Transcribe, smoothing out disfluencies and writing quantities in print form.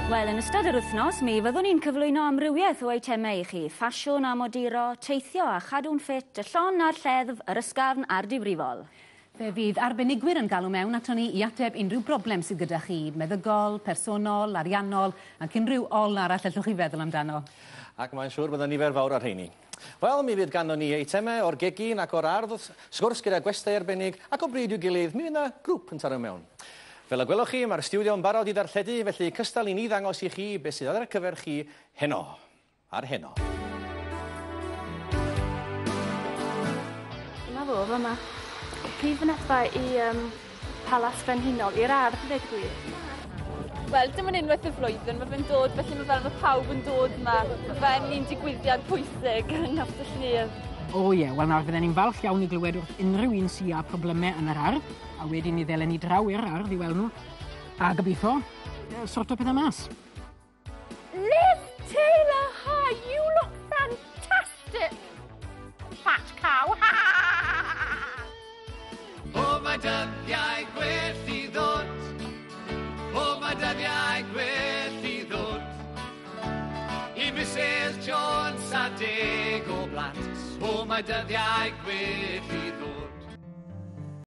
Wel, yn ystod yr wythnos, mi fyddwn ni'n cyflwyno amrywiaeth o eitemau i chi. Ffasiwn a moduro, teithio a chadw'n ffit, y llon a'r lleddf, yr ysgafn a'r difrifol. Fe fydd arbenigwyr yn galw mewn ato ni i ateb unrhyw broblem sydd gyda chi, meddygol, personol, ariannol, ac unrhyw ol arall allwch chi feddwl amdano. Ac mae'n siŵr byddwn nifer fawr ar rheini. Wel, mi fydd ganddo ni eitemau o'r gegin ac o'r ardd, sgwrs gyda gwestai arbennig, ac o bryd i'w gilydd, mi fydd yna grŵp yn taro mewn. Fel y gwelwch chi, mae'r stiwdio yn barod i ddarlledu, felly cystal i ni ddangos i chi beth sydd ar y cyfer chi heno. Ar heno. Dyma fo, fyma. Prif fynedfa i Palas Frenhinol, i'r ardd, i ddweud gwir. Wel, dim ond unwaith y flwyddyn, mae fe'n dod, felly mae fel mae pawb yn dod yma. Mae fe'n un digwyddiad pwysig yng Nghastell Nedd. O ie, wel nawr fydden ni'n falch iawn i glywed wrth unrhyw un sy'n â problemau yn yr ardd, a wedyn ni ddelen ni draw i'r ardd i weld nhw, a gobeithio, sorto pethau mas. Liv Taylor, hi, you look fantastic! Fat cow, ha! O mae dyddiau gwell i ddod, o mae dyddiau gwell i ddod, i Mrs Jones a deg o blant, o mae dyddiau gwell i ddod.